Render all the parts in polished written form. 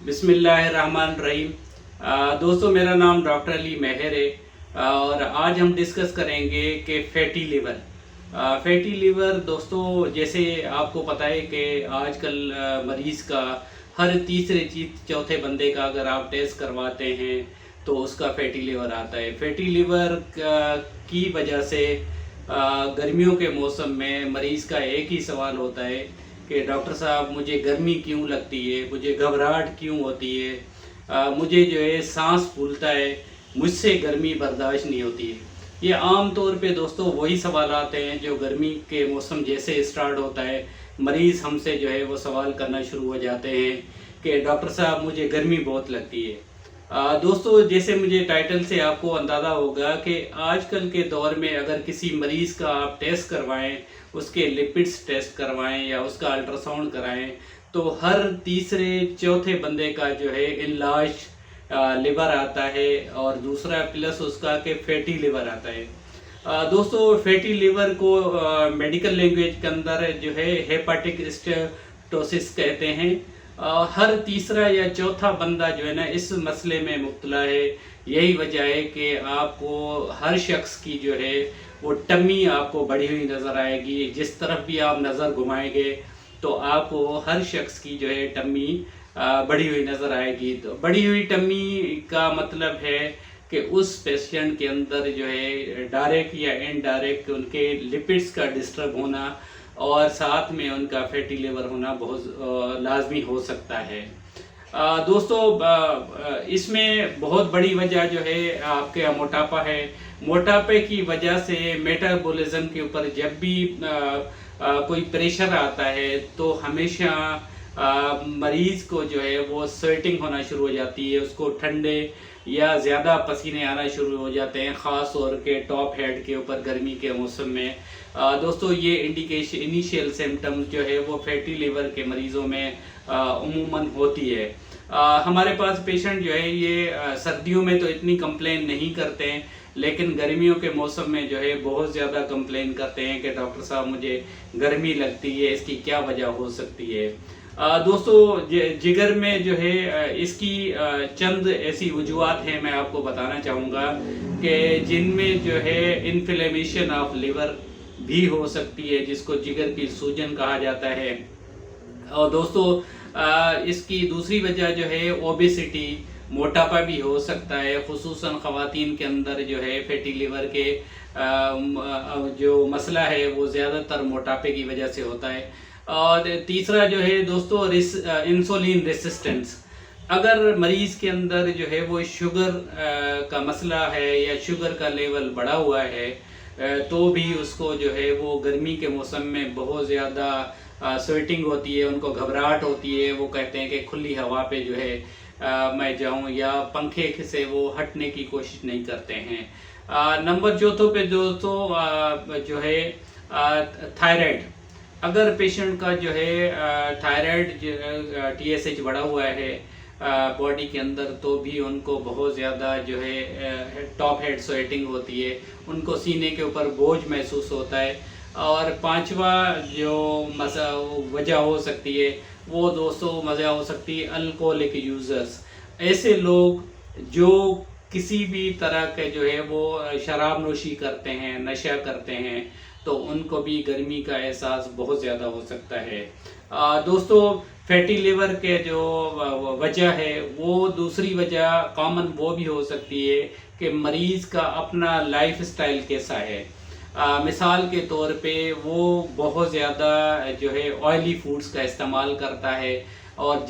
बिस्मिल्लाहिर्रहमानिर्रहीम। दोस्तों, मेरा नाम डॉक्टर अली मेहर है और आज हम डिस्कस करेंगे कि फैटी लिवर। फैटी लिवर दोस्तों, जैसे आपको पता है कि आजकल मरीज़ का हर तीसरे चौथे बंदे का अगर आप टेस्ट करवाते हैं तो उसका फैटी लिवर आता है। फैटी लिवर की वजह से गर्मियों के मौसम में मरीज़ का एक ही सवाल होता है कि डॉक्टर साहब मुझे गर्मी क्यों लगती है, मुझे घबराहट क्यों होती है, मुझे जो है सांस फूलता है, मुझसे गर्मी बर्दाश्त नहीं होती है। ये आम तौर पे दोस्तों वही सवाल आते हैं जो गर्मी के मौसम जैसे स्टार्ट होता है मरीज़ हमसे जो है वो सवाल करना शुरू हो जाते हैं कि डॉक्टर साहब मुझे गर्मी बहुत लगती है। दोस्तों, जैसे मुझे टाइटल से आपको अंदाज़ा होगा कि आजकल के दौर में अगर किसी मरीज़ का आप टेस्ट करवाएं, उसके लिपिड्स टेस्ट करवाएं या उसका अल्ट्रासाउंड कराएं तो हर तीसरे चौथे बंदे का जो है इनलार्ज लिवर आता है और दूसरा प्लस उसका कि फैटी लिवर आता है। दोस्तों, फैटी लिवर को मेडिकल लैंग्वेज के अंदर जो है हेपाटिक स्टेटोसिस कहते हैं। हर तीसरा या चौथा बंदा जो है ना इस मसले में मुब्तला है। यही वजह है कि आपको हर शख्स की जो है वो टम्मी आपको बढ़ी हुई नज़र आएगी। जिस तरफ भी आप नज़र घुमाएंगे तो आपको हर शख्स की जो है टम्मी बढ़ी हुई नज़र आएगी। तो बढ़ी हुई टम्मी का मतलब है कि उस पेशेंट के अंदर जो है डायरेक्ट या इनडायरेक्ट उनके लिपिड्स का डिस्टर्ब होना और साथ में उनका फैटी लिवर होना बहुत लाजमी हो सकता है। दोस्तों, इसमें बहुत बड़ी वजह जो है आपके मोटापा है। मोटापे की वजह से मेटाबॉलिज्म के ऊपर जब भी कोई प्रेशर आता है तो हमेशा मरीज़ को जो है वो स्वेटिंग होना शुरू हो जाती है, उसको ठंडे या ज़्यादा पसीने आना शुरू हो जाते हैं, ख़ास तौर के टॉप हेड के ऊपर गर्मी के मौसम में। दोस्तों, ये इंडिकेशन इनिशियल सिम्टम्स जो है वो फैटी लिवर के मरीज़ों में उमूमन होती है। हमारे पास पेशेंट जो है ये सर्दियों में तो इतनी कंप्लेन नहीं करते हैं, लेकिन गर्मियों के मौसम में जो है बहुत ज़्यादा कंप्लेन करते हैं कि डॉक्टर साहब मुझे गर्मी लगती है, इसकी क्या वजह हो सकती है। दोस्तों, जिगर में जो है इसकी चंद ऐसी वजूहत हैं मैं आपको बताना चाहूँगा कि जिनमें जो है इन्फ्लेमेशन ऑफ लिवर भी हो सकती है, जिसको जिगर की सूजन कहा जाता है। और दोस्तों, इसकी दूसरी वजह जो है ओबेसिटी, मोटापा भी हो सकता है। खुसूसन ख़वातीन के अंदर जो है फैटी लिवर के जो मसला है वो ज़्यादातर मोटापे की वजह से होता है। और तीसरा जो है दोस्तों इंसुलिन रेसिस्टेंस। अगर मरीज़ के अंदर जो है वो शुगर का मसला है या शुगर का लेवल बढ़ा हुआ है तो भी उसको जो है वो गर्मी के मौसम में बहुत ज़्यादा स्वेटिंग होती है, उनको घबराहट होती है। वो कहते हैं कि खुली हवा पे जो है मैं जाऊं या पंखे से वो हटने की कोशिश नहीं करते हैं। नंबर चौथों पे दोस्तों जो है थायराइड। अगर पेशेंट का जो है थायराइड TSH बढ़ा हुआ है बॉडी के अंदर तो भी उनको बहुत ज़्यादा जो है टॉप हेड स्वेटिंग होती है, उनको सीने के ऊपर बोझ महसूस होता है। और पांचवा जो वजह हो सकती है वो दोस्तों वजह हो सकती है अल्कोहलिक यूज़र्स। ऐसे लोग जो किसी भी तरह के जो है वो शराब नोशी करते हैं, नशा करते हैं, तो उनको भी गर्मी का एहसास बहुत ज़्यादा हो सकता है। दोस्तों, फैटी लिवर के जो वजह है वो दूसरी वजह कॉमन वो भी हो सकती है कि मरीज़ का अपना लाइफ स्टाइल कैसा है। मिसाल के तौर पे वो बहुत ज़्यादा जो है ऑयली फूड्स का इस्तेमाल करता है और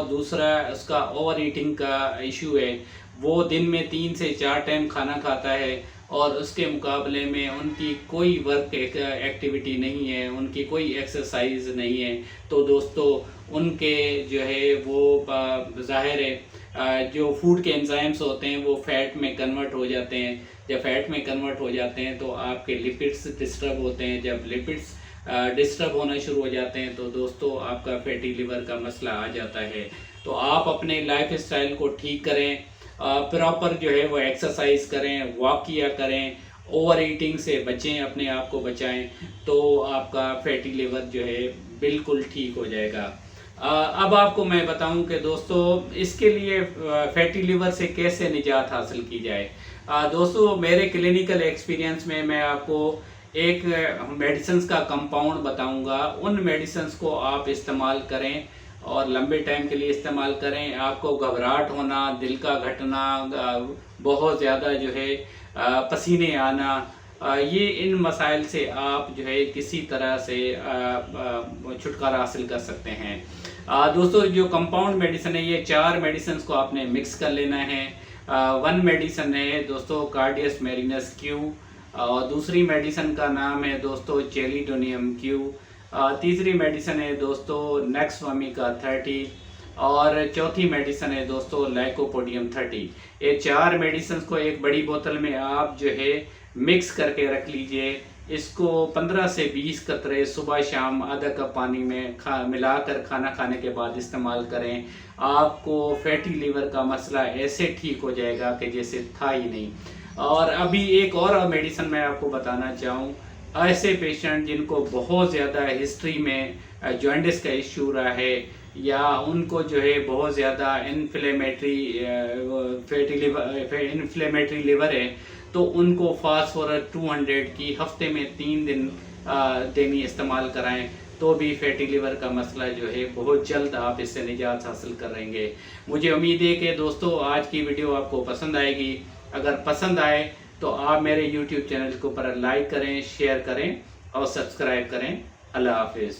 दूसरा उसका ओवर ईटिंग का इशू है। वो दिन में 3 से 4 टाइम खाना खाता है और उसके मुकाबले में उनकी कोई वर्क एक्टिविटी नहीं है, उनकी कोई एक्सरसाइज नहीं है। तो दोस्तों, उनके जो है वो ज़ाहिर है जो फूड के एंजाइम्स होते हैं वो फैट में कन्वर्ट हो जाते हैं। जब फैट में कन्वर्ट हो जाते हैं तो आपके लिपिड्स डिस्टर्ब होते हैं। जब लिपिड्स डिस्टर्ब होना शुरू हो जाते हैं तो दोस्तों आपका फैटी लिवर का मसला आ जाता है। तो आप अपने लाइफ स्टाइल को ठीक करें, प्रॉपर जो है वो एक्सरसाइज करें, वॉक किया करें, ओवर ईटिंग से बचें, अपने आप को बचाएं, तो आपका फैटी लिवर जो है बिल्कुल ठीक हो जाएगा। अब आपको मैं बताऊं कि दोस्तों इसके लिए फैटी लिवर से कैसे निजात हासिल की जाए। दोस्तों मेरे क्लिनिकल एक्सपीरियंस में मैं आपको एक मेडिसिन्स का कंपाउंड बताऊंगा। उन मेडिसिन्स को आप इस्तेमाल करें और लंबे टाइम के लिए इस्तेमाल करें। आपको घबराहट होना, दिल का घटना, बहुत ज़्यादा जो है पसीने आना, ये इन मसाइल से आप जो है किसी तरह से छुटकारा हासिल कर सकते हैं। दोस्तों जो कंपाउंड मेडिसिन है, ये 4 मेडिसिन को आपने मिक्स कर लेना है। 1 मेडिसिन है दोस्तों कार्डियस मेरिनस क्यू, और दूसरी मेडिसिन का नाम है दोस्तों चेलिडोनियम क्यू, तीसरी मेडिसिन है दोस्तों नेक्सवामिका 30, और चौथी मेडिसिन है दोस्तों लाइकोपोडियम 30। ये 4 मेडिसिन को एक बड़ी बोतल में आप जो है मिक्स करके रख लीजिए। इसको 15 से 20 कतरे सुबह शाम आधा कप पानी में मिलाकर खाना खाने के बाद इस्तेमाल करें। आपको फैटी लीवर का मसला ऐसे ठीक हो जाएगा कि जैसे था ही नहीं। और अभी एक और मेडिसिन मैं आपको बताना चाहूँ, ऐसे पेशेंट जिनको बहुत ज़्यादा हिस्ट्री में जॉइंटिस का इश्यू रहा है, या उनको जो है बहुत ज़्यादा इन्फ्लेमेटरी लिवर है, तो उनको फास्फोरस 200 की हफ्ते में 3 दिन देनी इस्तेमाल कराएं, तो भी फैटी लिवर का मसला जो है बहुत जल्द आप इससे निजात हासिल करेंगे। मुझे उम्मीद है कि दोस्तों आज की वीडियो आपको पसंद आएगी। अगर पसंद आए तो आप मेरे YouTube चैनल को पर लाइक करें, शेयर करें और सब्सक्राइब करें। अल्लाह हाफिज़।